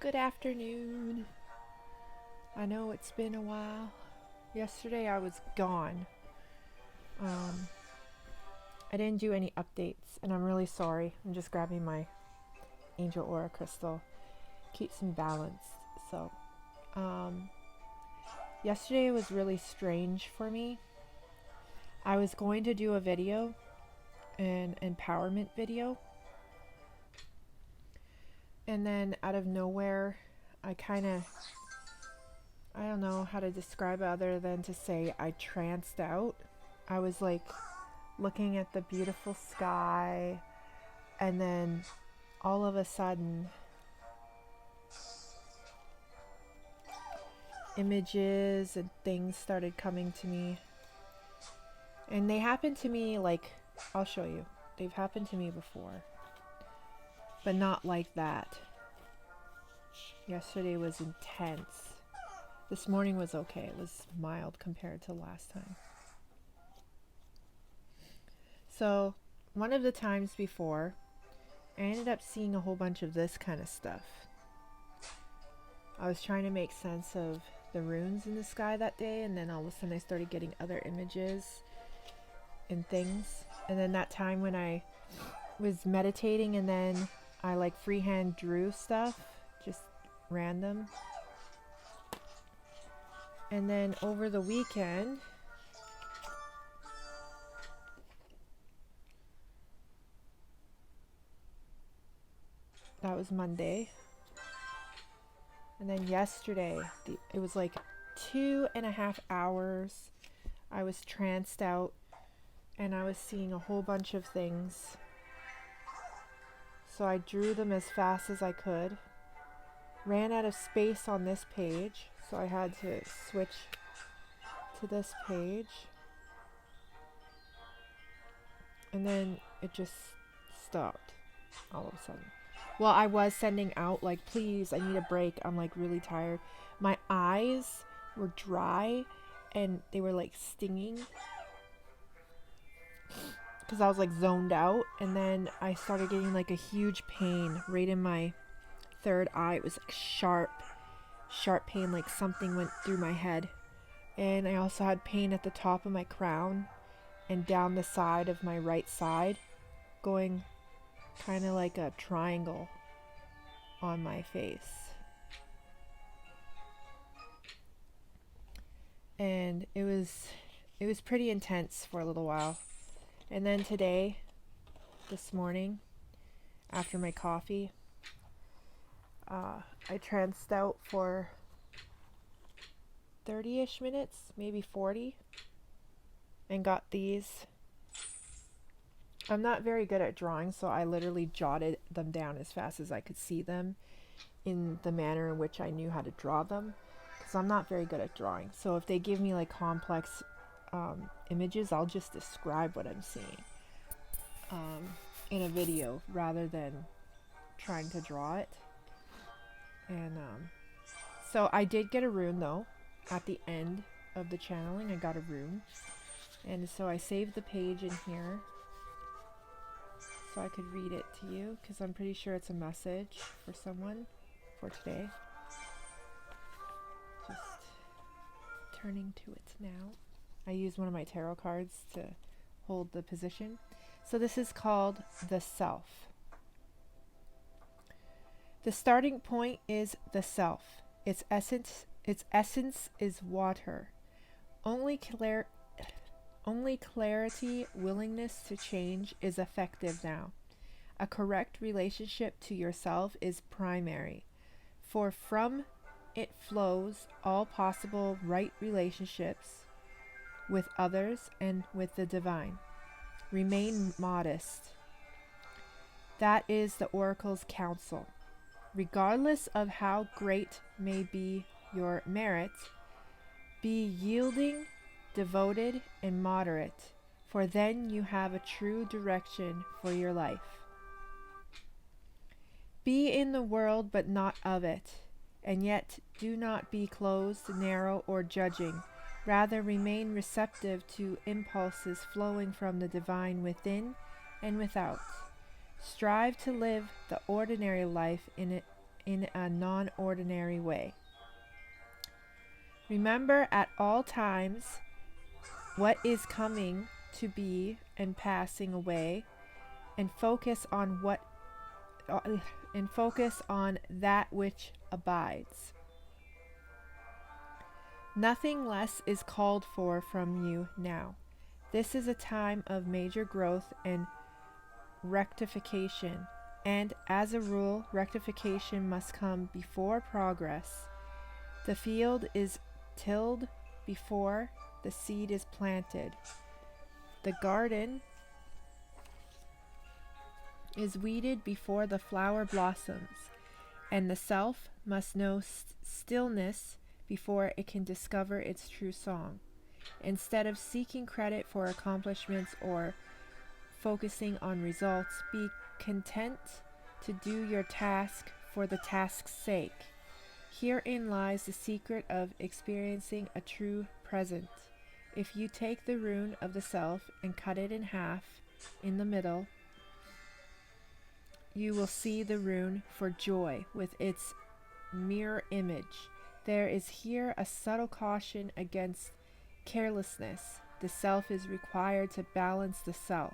Good afternoon. I know it's been a while. Yesterday I was gone. Um, I didn't do any updates, and I'm really sorry. I'm just grabbing my angel aura crystal. Keeps me balanced. So, um, yesterday was really strange for me. I was going to do a video, an empowerment video, and then out of nowhere, I don't know how to describe it other than to say I tranced out. I was like looking at the beautiful sky, and then all of a sudden, images and things started coming to me. And they happened to me like, I'll show you. They've happened to me before, but not like that. Yesterday was intense. This morning was okay. It was mild compared to last time. So, one of the times before, I ended up seeing a whole bunch of this kind of stuff. I was trying to make sense of the runes in the sky that day, and then all of a sudden I started getting other images and things. And then that time when I was meditating, and then I like freehand drew stuff, just random. And then over the weekend, that was Monday. And then yesterday, it was like 2.5 hours. I was tranced out, and I was seeing a whole bunch of things. So I drew them as fast as I could. Ran out of space on this page, so I had to switch to this page. And then it just stopped all of a sudden. Well, I was sending out like, please, I need a break. I'm like really tired. My eyes were dry and they were like stinging because I was like zoned out. And then I started getting like a huge pain right in my third eye. It was like sharp pain, like something went through my head. And I also had pain at the top of my crown and down the side of my right side, going kind of like a triangle on my face. And it was pretty intense for a little while. And then today, this morning, after my coffee, I tranced out for 30-ish minutes, maybe 40, and got these. I'm not very good at drawing, so I literally jotted them down as fast as I could see them in the manner in which I knew how to draw them, because I'm not very good at drawing. So if they give me like complex images, I'll just describe what I'm seeing in a video rather than trying to draw it. And so I did get a rune though. At the end of the channeling, I got a rune, and so I saved the page in here so I could read it to you, because I'm pretty sure it's a message for someone for today. Just turning to it now. I use one of my tarot cards to hold the position. So this is called the Self. The starting point is the Self. Its essence is water. Only clarity, willingness to change is effective now. A correct relationship to yourself is primary, for from it flows all possible right relationships with others and with the divine. Remain modest. That is the oracle's counsel. Regardless of how great may be your merit, be yielding, devoted, and moderate, for then you have a true direction for your life. Be in the world but not of it, and yet do not be closed, narrow, or judging. Rather remain receptive to impulses flowing from the divine within and without. Strive to live the ordinary life in in a non-ordinary way. Remember at all times what is coming to be and passing away, and focus on that which abides. Nothing less is called for from you now. This is a time of major growth and rectification, and as a rule, rectification must come before progress. The field is tilled before the seed is planted. The garden is weeded before the flower blossoms, and the self must know stillness before it can discover its true song. Instead of seeking credit for accomplishments or focusing on results, be content to do your task for the task's sake. Herein lies the secret of experiencing a true present. If you take the rune of the self and cut it in half in the middle, you will see the rune for joy with its mirror image. There is here a subtle caution against carelessness. The self is required to balance the self.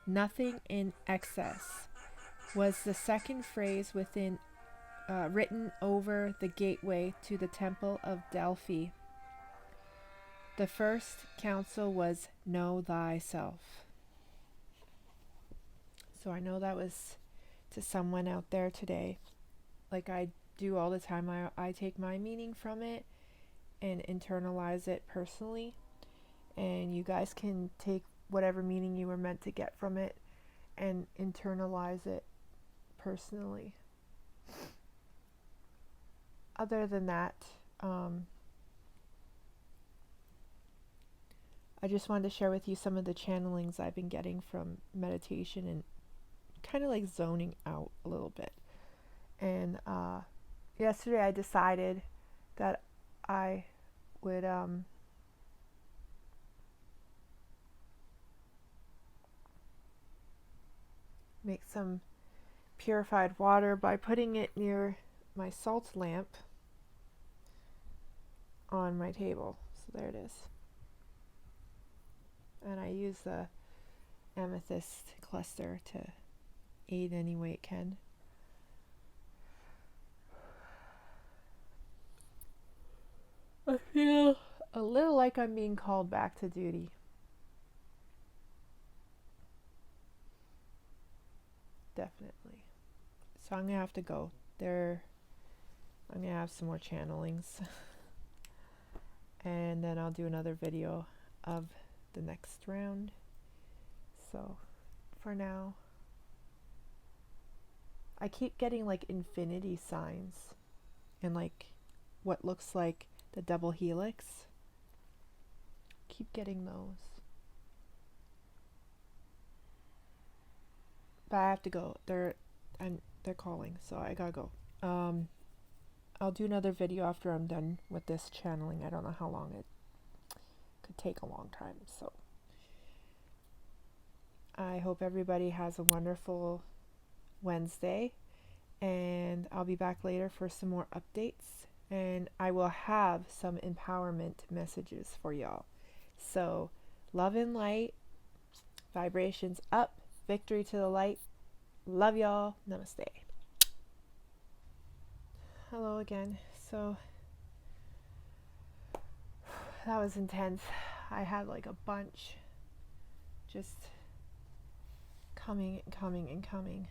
Nothing in excess was the second phrase written over the gateway to the temple of Delphi. The first counsel was know thyself. So I know that was to someone out there today. Like I do all the time, I take my meaning from it and internalize it personally, and you guys can take whatever meaning you were meant to get from it and internalize it personally. Other than that, I just wanted to share with you some of the channelings I've been getting from meditation and kind of like zoning out a little bit. And yesterday I decided that I would make some purified water by putting it near my salt lamp on my table. So there it is. And I use the amethyst cluster to aid any way it can. I feel a little like I'm being called back to duty. Definitely. So I'm gonna have to go. I'm gonna have some more channelings. And then I'll do another video of the next round. So for now, I keep getting like infinity signs and like what looks like the double helix. Keep getting those. But I have to go. They're calling, so I gotta go. I'll do another video after I'm done with this channeling. I don't know how long it could take, a long time. So I hope everybody has a wonderful Wednesday, and I'll be back later for some more updates, and I will have some empowerment messages for y'all. So love and light, vibrations up, victory to the light. Love y'all. Namaste. Hello again. So that was intense. I had like a bunch just coming and coming and coming.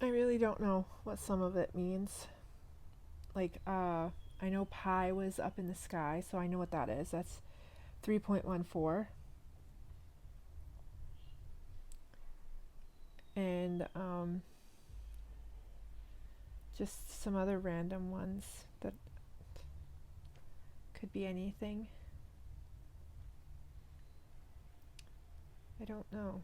I really don't know what some of it means. Like, I know pi was up in the sky, so I know what that is. That's 3.14. And just some other random ones that could be anything. I don't know.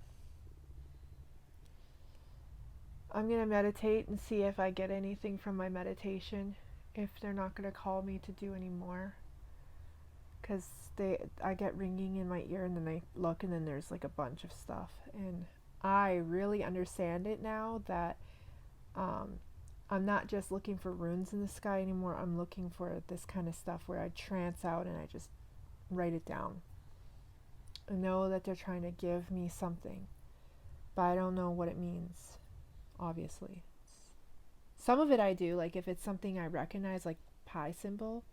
I'm going to meditate and see if I get anything from my meditation. if they're not going to call me to do any more. Because I get ringing in my ear and then I look and then there's like a bunch of stuff. And I really understand it now that um, I'm not just looking for runes in the sky anymore. I'm looking for this kind of stuff where I trance out and I just write it down. I know that they're trying to give me something, but I don't know what it means, obviously. Some of it I do, like if it's something I recognize, like pi symbol,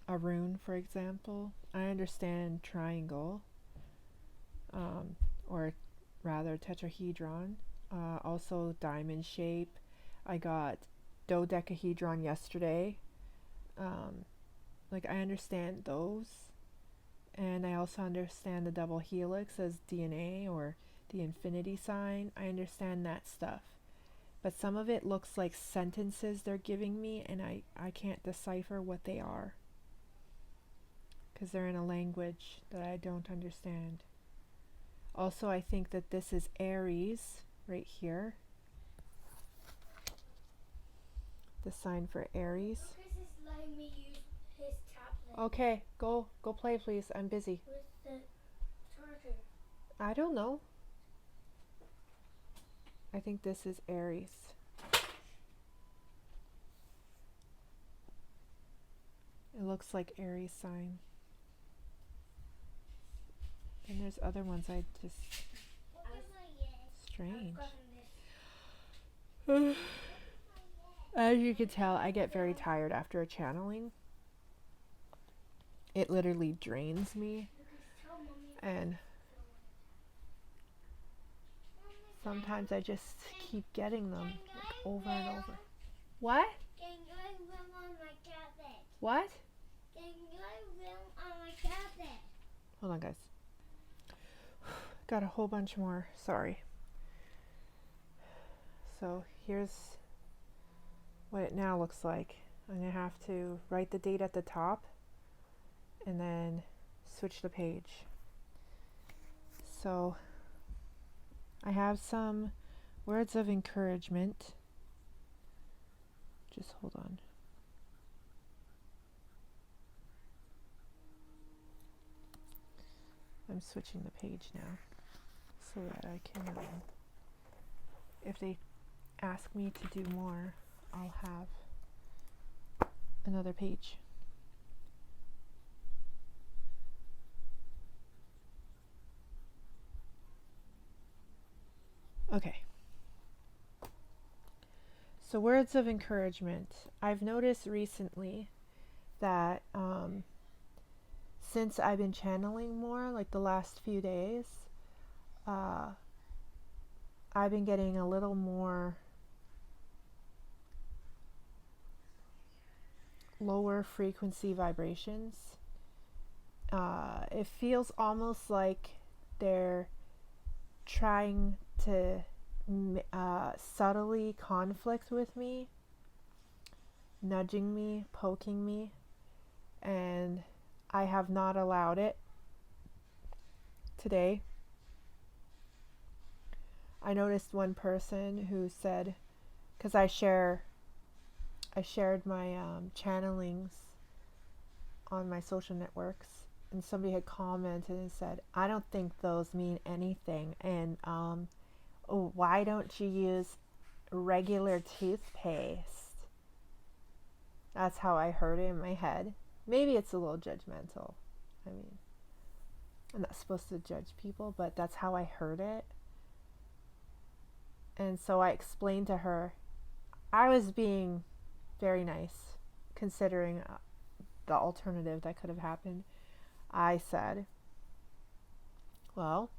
a rune, for example. I understand triangle, or rather tetrahedron. Also diamond shape. I got dodecahedron yesterday. Like I understand those, and I also understand the double helix as DNA or the infinity sign. I understand that stuff. But some of it looks like sentences they're giving me, and I can't decipher what they are. Because they're in a language that I don't understand. Also, I think that this is Aries, right here. The sign for Aries. Lucas is letting me use his tablet. Okay, go play, please. I'm busy. With the charger. I don't know. I think this is Aries. It looks like Aries sign. And there's other ones I just... Strange. As you can tell, I get very tired after a channeling. It literally drains me. And sometimes I just keep getting them like over and over. What? What? Hold on, guys. Got a whole bunch more. Sorry. So here's what it now looks like. I'm going to have to write the date at the top and then switch the page. So I have some words of encouragement. Just hold on. I'm switching the page now so that I can, if they ask me to do more, I'll have another page. Okay. So words of encouragement. I've noticed recently that since I've been channeling more, like the last few days, I've been getting a little more lower frequency vibrations. It feels almost like they're trying to subtly conflict with me, nudging me, poking me, and I have not allowed it today. I noticed one person who said, because I shared my channelings on my social networks, and somebody had commented and said, I don't think those mean anything, and why don't you use regular toothpaste? That's how I heard it in my head. Maybe it's a little judgmental. I mean, I'm not supposed to judge people, but that's how I heard it. And so I explained to her, I was being very nice, considering the alternative that could have happened. I said, well,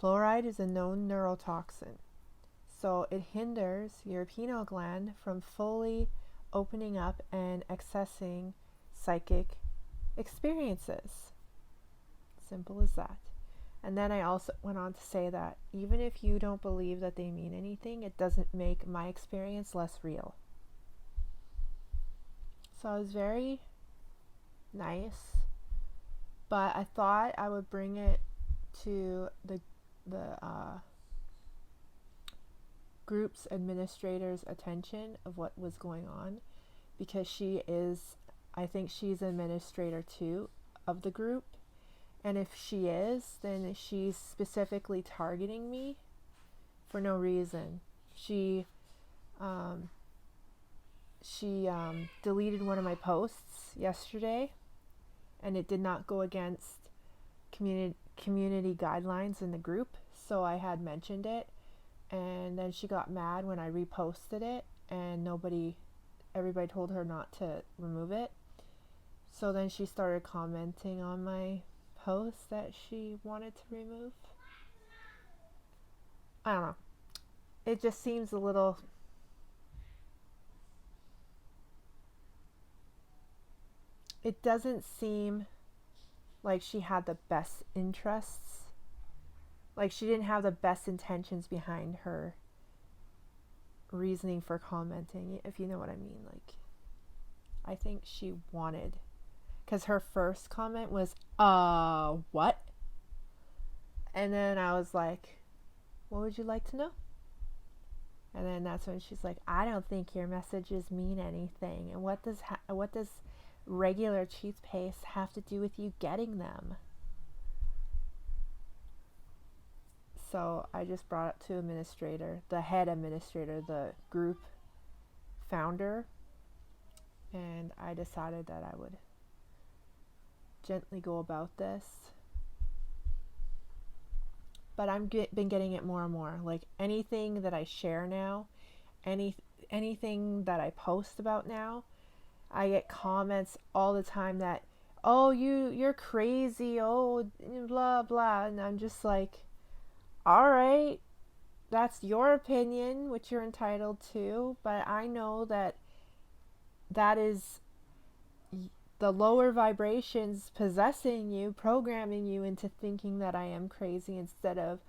fluoride is a known neurotoxin, so it hinders your pineal gland from fully opening up and accessing psychic experiences. Simple as that. And then I also went on to say that even if you don't believe that they mean anything, it doesn't make my experience less real. So I was very nice, but I thought I would bring it to the group's administrator's attention of what was going on, because I think she's administrator too of the group. And if she is, then she's specifically targeting me for no reason. She deleted one of my posts yesterday, and it did not go against community guidelines in the group, so I had mentioned it, and then she got mad when I reposted it, and everybody told her not to remove it. So then she started commenting on my post that she wanted to remove. I don't know. It just seems a little... It doesn't seem like she had the best interests. Like she didn't have the best intentions behind her reasoning for commenting, if you know what I mean. Like, I think she wanted... Because her first comment was, what? And then I was like, what would you like to know? And then that's when she's like, I don't think your messages mean anything. And what does regular toothpaste have to do with you getting them? So I just brought it to administrator, the head administrator, the group founder, and I decided that I would gently go about this. But I've been getting it more and more. Like anything that I share now, anything that I post about now, I get comments all the time that, oh, you're crazy, oh, blah blah, and I'm just like, all right, that's your opinion, which you're entitled to, but I know that is the lower vibrations possessing you, programming you into thinking that I am crazy instead of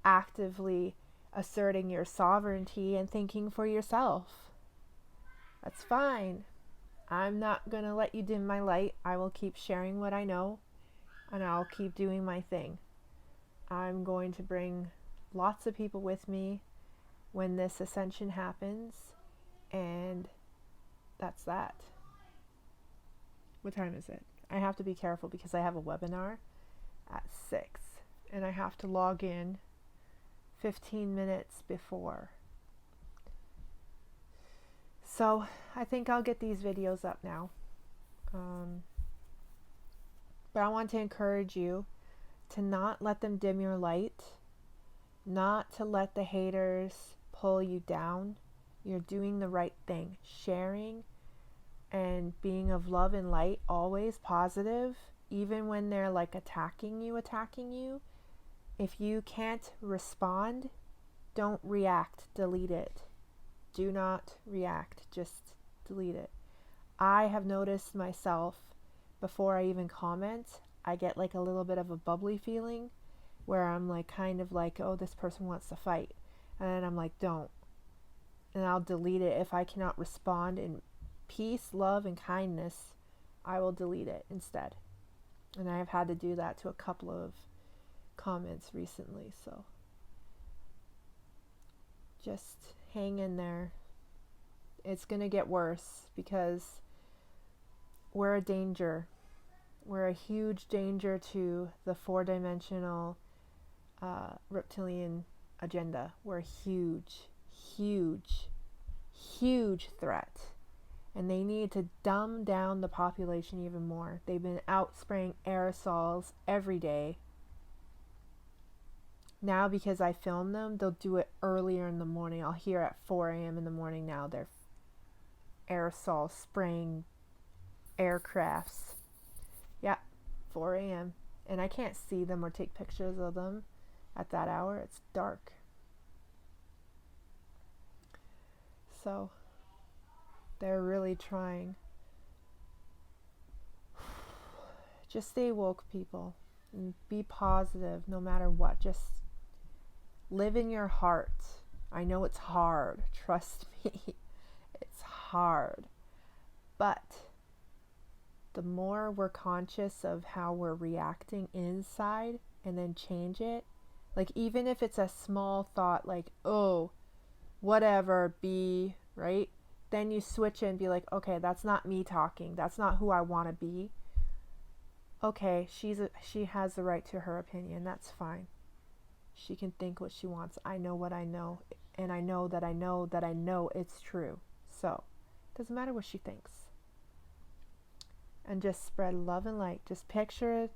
actively asserting your sovereignty and thinking for yourself. That's fine. I'm not going to let you dim my light. I will keep sharing what I know, and I'll keep doing my thing. I'm going to bring lots of people with me when this ascension happens, and that's that. What time is it? I have to be careful because I have a webinar at 6, and I have to log in 15 minutes before. So I think I'll get these videos up now. But I want to encourage you to not let them dim your light, not to let the haters pull you down. You're doing the right thing. Sharing and being of love and light, always positive, even when they're like attacking you. If you can't respond, don't react, delete it. Do not react, just delete it. I have noticed myself, before I even comment, I get like a little bit of a bubbly feeling where I'm like kind of like, oh, this person wants to fight. And then I'm like, don't. And I'll delete it. If I cannot respond in peace, love, and kindness, I will delete it instead. And I have had to do that to a couple of comments recently, so just hang in there. It's gonna get worse because we're a danger. We're a huge danger to the 4-dimensional reptilian agenda. We're a huge, huge, huge threat. And they need to dumb down the population even more. They've been out spraying aerosols every day. Now, because I film them, they'll do it earlier in the morning. I'll hear at 4 a.m. in the morning now they're aerosol spraying aircrafts. Yeah, 4 a.m. And I can't see them or take pictures of them at that hour. It's dark. So they're really trying. Just stay woke, people, and be positive no matter what. Just live in your heart. I know it's hard. Trust me. It's hard. But the more we're conscious of how we're reacting inside and then change it, like even if it's a small thought like, oh, whatever, be, right? Then you switch and be like, okay, that's not me talking. That's not who I want to be. Okay, she has the right to her opinion. That's fine. She can think what she wants. I know what I know, and I know that I know that I know it's true. So, it doesn't matter what she thinks. And just spread love and light. Just picture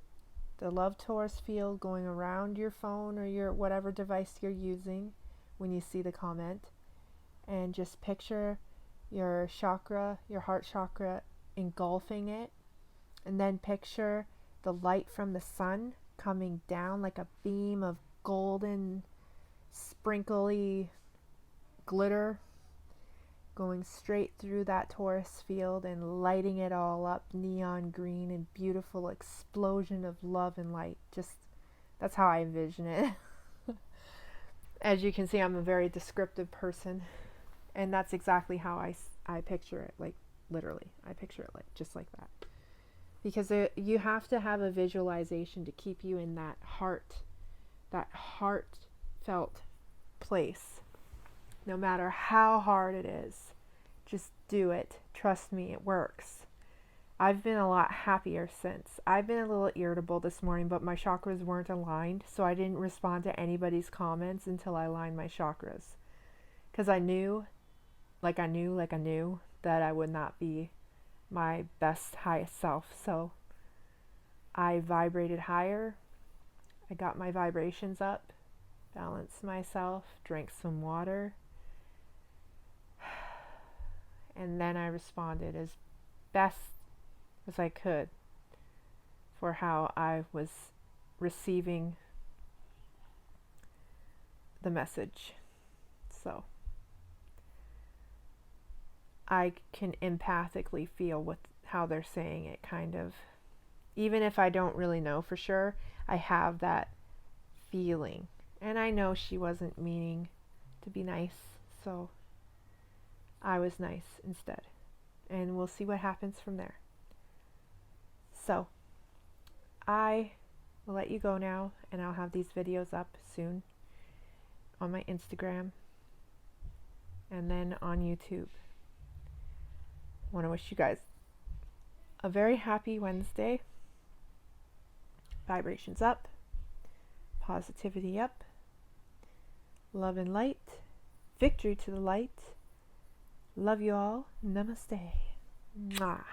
the love torus field going around your phone or your whatever device you're using when you see the comment. And just picture your chakra, your heart chakra, engulfing it. And then picture the light from the sun coming down like a beam of golden, sprinkly glitter, going straight through that torus field and lighting it all up neon green and beautiful explosion of love and light. Just, that's how I envision it. As you can see, I'm a very descriptive person, and that's exactly how I picture it. Like, literally, I picture it like just like that. Because you have to have a visualization to keep you in that heartfelt place. No matter how hard it is, just do it. Trust me, it works. I've been a lot happier since. I've been a little irritable this morning, but my chakras weren't aligned, so I didn't respond to anybody's comments until I aligned my chakras. Because I knew that I would not be my best, highest self. So I vibrated higher. I got my vibrations up, balanced myself, drank some water, and then I responded as best as I could for how I was receiving the message. So I can empathically feel with how they're saying it, kind of. Even if I don't really know for sure, I have that feeling. And I know she wasn't meaning to be nice, so I was nice instead. And we'll see what happens from there. So, I will let you go now, and I'll have these videos up soon on my Instagram and then on YouTube. I want to wish you guys a very happy Wednesday. Vibrations up, positivity up, love and light, victory to the light. Love you all. Namaste. Mwah.